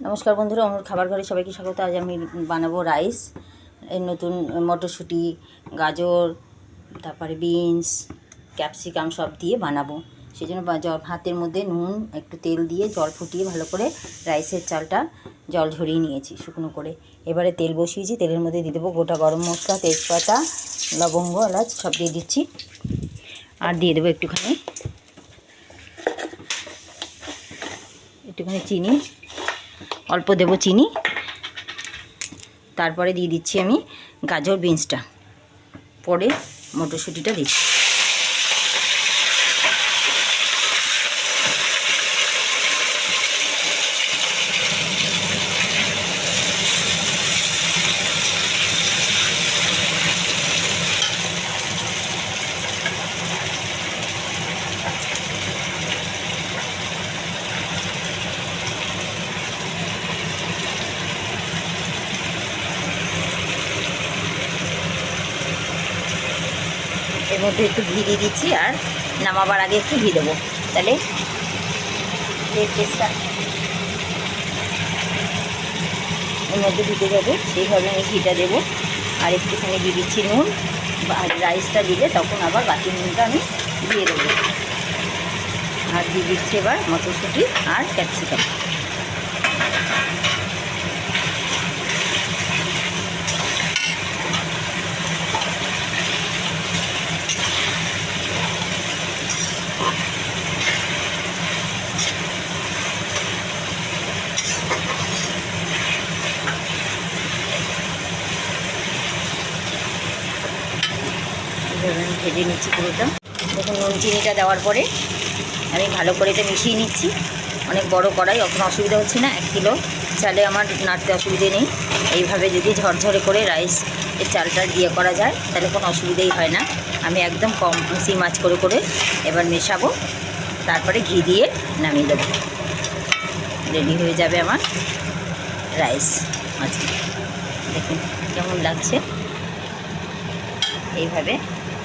নমস্কার বন্ধুরা, আমার খাবার ঘরে সবাইকে স্বাগত। আজ আমি বানাবো রাইস। এর নতুন মটরশুঁটি, গাজর, তারপরে বিনস, ক্যাপসিকাম সব দিয়ে বানাবো। সেই জন্য ভাতের মধ্যে নুন একটু তেল দিয়ে জল ফুটিয়ে ভালো করে রাইসের চালটা জল ঝরিয়ে নিয়েছি শুকনো করে। এবারে তেল বসিয়েছি, তেলের মধ্যে দিয়ে দেবো গোটা গরম মশলা, তেজপাতা, লবঙ্গ, এলাচ সব দিয়ে দিচ্ছি। আর দিয়ে দেবো একটুখানি চিনি, অল্প দেবো চিনি। তারপরে দিয়ে দিচ্ছি আমি গাজর বিনসটা, পরে মটরশুঁটিটা দিচ্ছি। এর মধ্যে একটু ঘি দিয়ে দিচ্ছি, আর নামাবার আগে একটু ঘি দেবো, তাহলে টেস্টটা এর মধ্যে ঢুকে যাবে। সেইভাবে আমি ঘিটা দেবো, আর একটুখানি দিয়ে দিচ্ছি নুন। রাইসটা দিলে তখন আবার বাকি নুনটা আমি দিয়ে দেবো। আর দিয়ে দিচ্ছি এবার মটরশুঁটি আর ক্যাপসিকাম। ভেজে নিচ্ছি পুরোটা। দেখুন, নুন চিনিটা দেওয়ার পরে আমি ভালো করে এটা মিশিয়ে নিচ্ছি। অনেক বড় কড়াই, কোনো অসুবিধা হচ্ছে না। 1 কিলো চালে আমার নাড়তে অসুবিধে নেই। এইভাবে যদি ঝরঝরে করে রাইস এর চালটা দিয়ে করা যায় তাহলে কোনো অসুবিধেই হয় না। আমি একদম কম সিম আঁচ করে করে এবার মেশাবো, তারপরে ঘি দিয়ে নামিয়ে দেবো। রেডি হয়ে যাবে আমার রাইস। আচ্ছা, দেখুন কেমন লাগছে। এইভাবে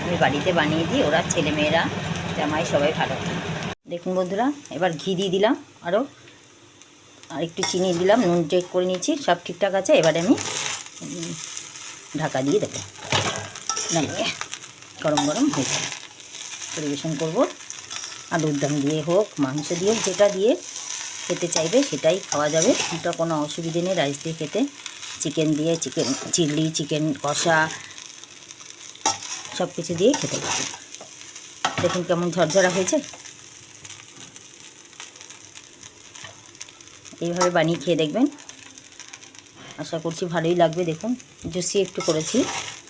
আমি বাড়িতে বানিয়ে দিই, ওরা ছেলেমেয়েরা জামাই সবাই ভালো খায়। দেখুন বন্ধুরা, এবার ঘি দিয়ে দিলাম, আর একটু চিনি দিলাম, নুন চেক করে নিয়েছি, সব ঠিকঠাক আছে। এবারে আমি ঢাকা দিয়ে দেবো, নামিয়ে গরম গরম হয়ে যাবে। পরিবেশন করবো। আলুর দম দিয়ে হোক, মাংস দিয়ে হোক, যেটা দিয়ে খেতে চাইবে সেটাই খাওয়া যাবে। ওটা কোনো অসুবিধে নেই রাইস দিয়ে খেতে। চিকেন দিয়ে, চিকেন চিলি, চিকেন কষা সব কিছু দিয়ে খেতে পারবে। দেখুন কেমন ঝরঝরা হয়েছে। এইভাবে বানিয়ে খেয়ে দেখবেন, আশা করছি ভালোই লাগবে। দেখুন জুসি একটু করেছি,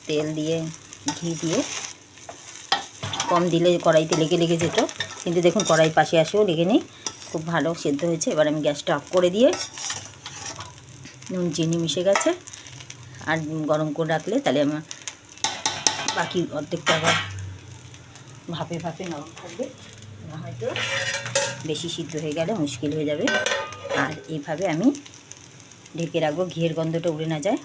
তেল দিয়ে ঘি দিয়ে। কম দিলে কড়াইতে লেগে লেগে যেত, কিন্তু দেখুন কড়াই পাশে আসেও লেগে নেই, খুব ভালো সেদ্ধ হয়েছে। এবার আমি গ্যাসটা অফ করে দিয়ে, নুন চিনি মিশে গেছে, আর গরম করে রাখলে তাহলে আমার বাকি অর্ধেকটা আবার ভাপে ভাপে নরম থাকবে, না হয়তো বেশি সিদ্ধ হয়ে গেলে মুশকিল হয়ে যাবে। আর এইভাবে আমি ঢেকে রাখবো, ঘিয়ের গন্ধটা উড়ে না যায়।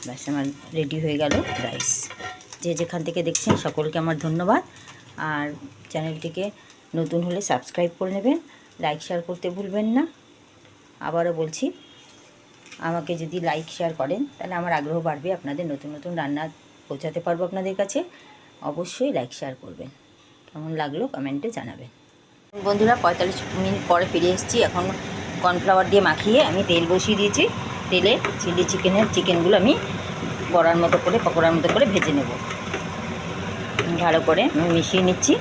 ব্যাস, আমার রেডি হয়ে গেল রাইস। যে যেখান থেকে দেখছেন সকলকে আমার ধন্যবাদ। আর চ্যানেলটিকে নতুন হলে সাবস্ক্রাইব করে নেবেন, লাইক শেয়ার করতে ভুলবেন না। আবারও বলছি, আমাকে যদি লাইক শেয়ার করেন তাহলে আমার আগ্রহ বাড়বে, আপনাদের নতুন নতুন রান্না পৌঁছাতে পারবো আপনাদের কাছে। অবশ্যই লাইক শেয়ার করবেন। কেমন লাগলো কমেন্টে জানাবেন। বন্ধুরা, 45 মিনিট পরে ফিরে এসেছি। এখন কর্নফ্লাওয়ার দিয়ে মাখিয়ে আমি তেল বসিয়ে দিয়েছি। তেলে চিলি চিকেনগুলো আমি বড়ার মতো করে, পকোড়ার মতো করে ভেজে নেব। ভালো করে আমি মিশিয়ে নিচ্ছি।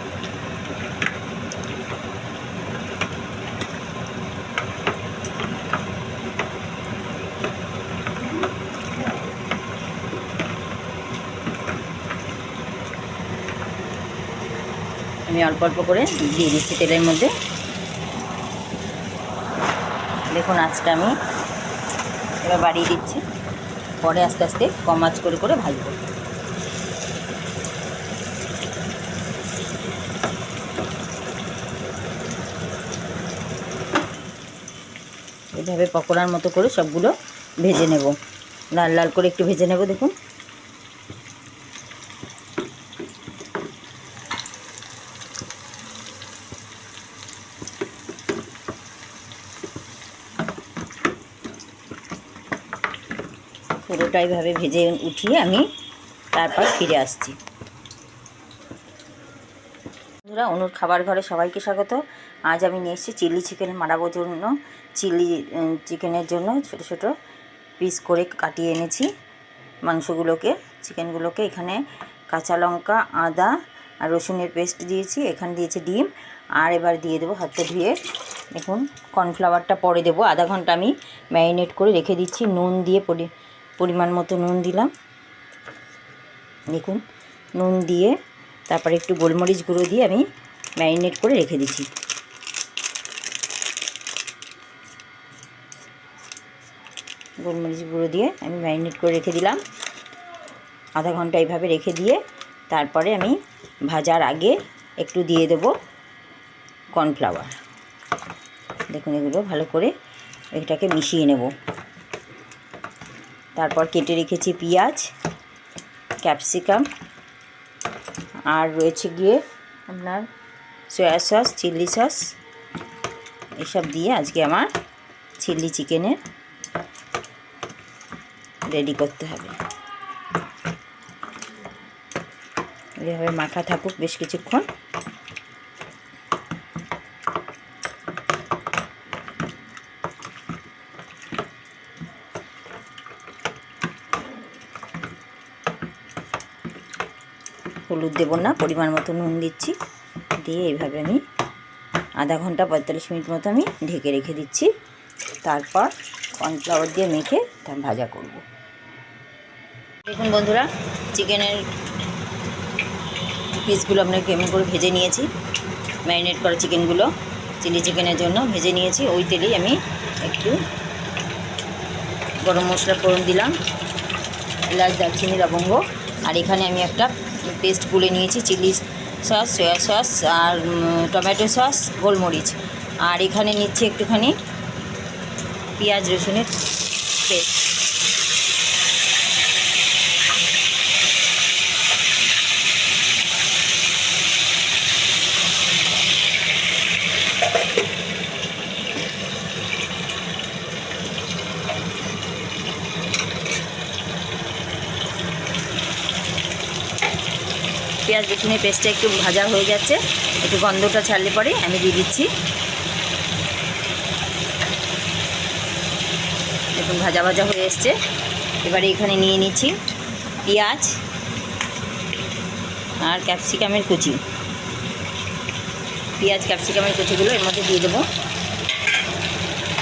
আমি অল্প অল্প করে দিয়ে দিচ্ছি তেলের মধ্যে। দেখুন আঁচটা আমি এবার বাড়িয়ে দিচ্ছি, পরে আস্তে আস্তে কম আঁচ করে করে ভাজবো। এইভাবে পকোড়ার মতো করে সবগুলো ভেজে নেব, লাল লাল করে একটু ভেজে নেব। দেখুন পুরোটা এইভাবে ভেজে উঠিয়ে আমি তারপর ফিরে আসছি। বন্ধুরা, অনুর খাবার ঘরে সবাইকে স্বাগত। আজ আমি নিয়ে এসেছি চিলি চিকেন বানানোর জন্য। চিলি চিকেনের জন্য ছোট ছোট পিস করে কাটিয়ে এনেছি মাংসগুলোকে, চিকেনগুলোকে। এখানে কাঁচা লঙ্কা, আদা আর রসুনের পেস্ট দিয়েছি, এখানে দিয়েছি ডিম। আর এবার দিয়ে দেবো হাতটা ধুয়ে, দেখুন কর্নফ্লাওয়ারটা পরে দেবো। আধা ঘন্টা আমি ম্যারিনেট করে রেখে দিচ্ছি। নুন দিয়ে পরিমাণ মতো নুন দিলাম, দেখুন নুন দিয়ে তারপরে একটু গোলমরিচ গুঁড়ো দিয়ে আমি ম্যারিনেট করে রেখে দিচ্ছি। গোলমরিচ গুঁড়ো দিয়ে আমি ম্যারিনেট করে রেখে দিলাম আধা ঘন্টা। এইভাবে রেখে দিয়ে তারপরে আমি ভাজার আগে একটু দিয়ে দেব কর্নফ্লাওয়ার। দেখুন এগুলো ভালো করে এটাকে মিশিয়ে নেব। তারপর কেটে রেখেছি পেঁয়াজ, ক্যাপসিকাম, আর রয়েছে গিয়ে আপনার সয়া সস, চিলি সস, এসব দিয়ে আজকে আমার চিলি চিকেনের রেডি করতে হবে। এভাবে মাখা থাকুক বেশ কিছুক্ষণ। হলুদ দেব না, পরিমাণ মতো নুন দিচ্ছি, দিয়ে এইভাবে আমি আধা ঘন্টা 45 মিনিট মতো আমি ঢেকে রেখে দিচ্ছি। তারপর কর্নফ্লাওয়ার দিয়ে মেখে ভাজা করব। দেখুন বন্ধুরা, চিকেনের পিসগুলো আপনাকে কেমন করে ভেজে নিয়েছি। ম্যারিনেট করা চিকেনগুলো চিলি চিকেনের জন্য ভেজে নিয়েছি। ওই তেলেই আমি একটু গরম মশলা ফোড়ন দিলাম, এলাচ, দারচিনি, লবঙ্গ। আর এখানে আমি একটা পেস্ট গুলে নিয়েছি, চিলি সস, সয়া সস আর টমেটো সস, গোলমরিচ। আর এখানে নিচ্ছি একটুখানি পেঁয়াজ রসুনের পেস্ট। পেঁয়াজ রসুনের পেস্টটা একটু ভাজা হয়ে যাচ্ছে, একটু গন্ধটা ছাড়লে পরে আমি দিয়ে দিচ্ছি। দেখুন ভাজা ভাজা হয়ে এসছে। এবারে এখানে নিয়ে নিচ্ছি পেঁয়াজ আর ক্যাপসিকামের কুচি। পেঁয়াজ ক্যাপসিকামের কুচিগুলো এর মধ্যে দিয়ে দেবো।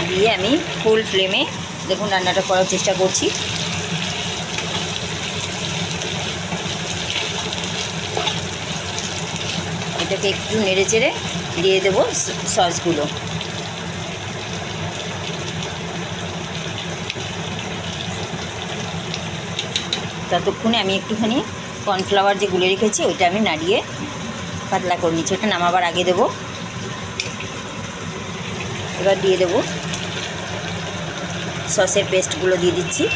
দিয়ে আমি ফুল ফ্লেমে দেখুন রান্নাটা করার চেষ্টা করছি। এটাকে একটু নেড়ে চেড়ে দিয়ে দেবো সসগুলো। ততক্ষণে আমি একটুখানি কর্নফ্লাওয়ার যে গুলে রেখেছি ওইটা আমি নাড়িয়ে পাতলা করে নিচ্ছি। ওটা নামাবার আগে দেবো। এবার দিয়ে দেবো সসের পেস্টগুলো দিয়ে দিচ্ছি।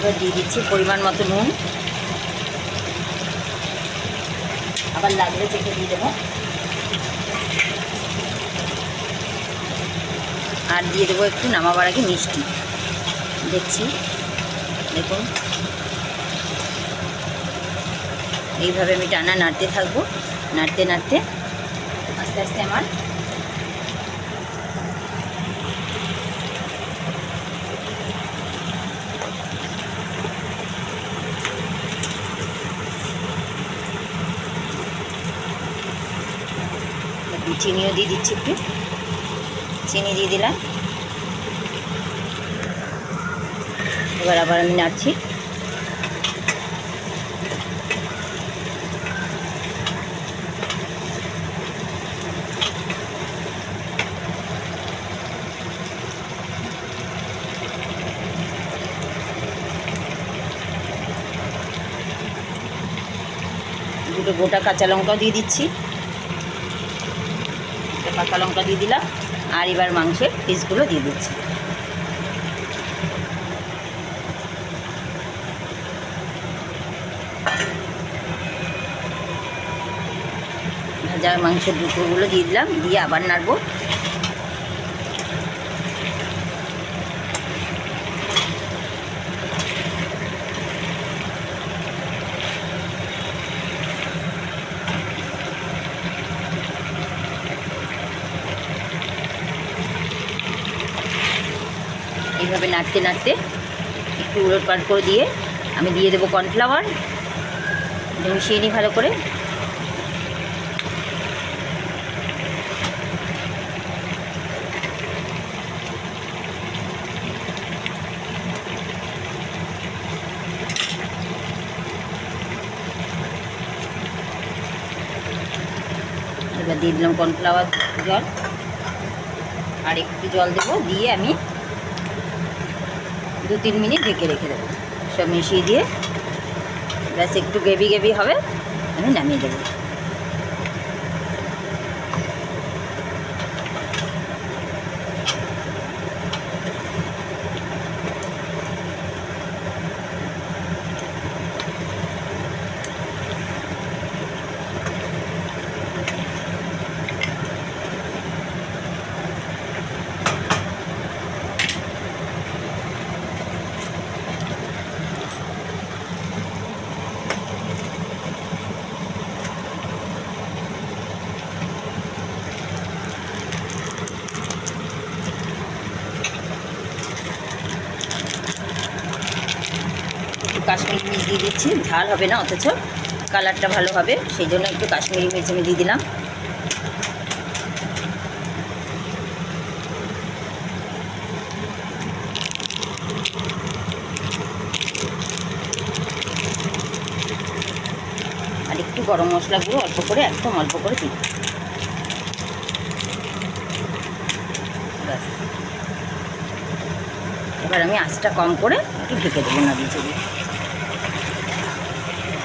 এবার দিয়ে দিচ্ছি পরিমাণ মতো নুন, আবার লাগলে চেখে দিয়ে দেবো। আর দিয়ে দেবো একটু নামাবার আগে মিষ্টি। দেখছি দেখুন এইভাবে আমি টানা নাড়তে থাকবো। নাড়তে নাড়তে আস্তে আস্তে আমার চিনিও দিয়ে দিচ্ছি, একটু চিনি দিয়ে দিলাম। এবার আবার আমি নাড়ছি। দুটো গোটা কাঁচা লঙ্কাও দিয়ে দিচ্ছি। একটা পাকা লঙ্কা দিয়ে দিলাম। আর এবার মাংসের পিসগুলো দিয়ে দিচ্ছি। ভাজা মাংসের টুকরোগুলো দিয়ে দিলাম, দিয়ে আবার নাড়বো। এইভাবে নাড়তে নাড়তে একটু উলটপালট করে দিয়ে আমি দিয়ে দেবো কর্নফ্লাওয়ার, মিশিয়ে নিই ভালো করে। এবার দিয়ে দিলাম কর্নফ্লাওয়ার জল, আর একটু জল দেবো, দিয়ে আমি 2-3 মিনিট ঢেকে রেখে দেবো। সব মিশিয়ে দিয়ে ব্যাস একটু গ্রেভি গ্রেভি হবে, আমি নামিয়ে দেবো। কাশ্মীরি মির্চ দিয়ে দিচ্ছি, ঝাল হবে না অথচ কালারটা ভালো হবে, সেই জন্য একটু কাশ্মীরি মির্চ আমি দিয়ে দিলাম। আর একটু গরম মশলা গুঁড়ো অল্প করে, একদম অল্প করে দিই। ব্যাস এবার আমি আঁচটা কম করে একটু ঢেকে দেবো না দিয়ে,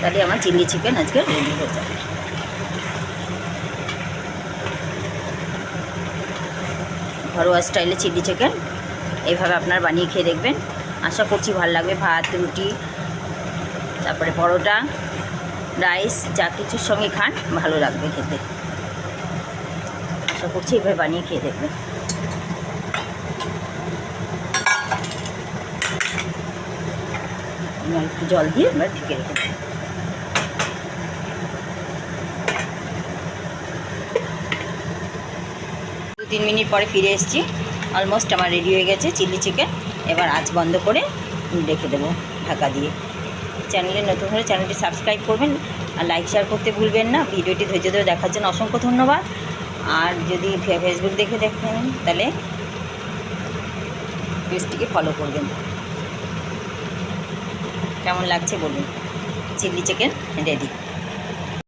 তাহলে আমার চিলি চিকেন আজকে রেডি হয়ে যাবে। ঘরোয়া স্টাইলে চিলি চিকেন এইভাবে আপনার বানিয়ে খেয়ে দেখবেন, আশা করছি ভালো লাগবে। ভাত, রুটি, তারপরে পরোটা, রাইস, যা কিছুর সঙ্গে খান ভালো লাগবে খেতে। আশা করছি এইভাবে বানিয়ে খেয়ে দেখবেন। একটু জল দিয়ে এবার ঢেকে রেখে দেবো। 2-3 মিনিট পরে ফিরে এসেছি, অলমোস্ট আমার রেডি হয়ে গেছে চিলি চিকেন। এবার আঁচ বন্ধ করে রেখে দেবো ঢাকা দিয়ে। চ্যানেলে নতুন হলে চ্যানেলটি সাবস্ক্রাইব করবেন আর লাইক শেয়ার করতে ভুলবেন না। ভিডিওটি ধৈর্য ধরে দেখার জন্য অসংখ্য ধন্যবাদ। আর যদি ফেসবুক দেখে দেখেন তাহলে পেজটিকে ফলো করবেন। কেমন লাগছে বলুন, চিলি চিকেন রেডি।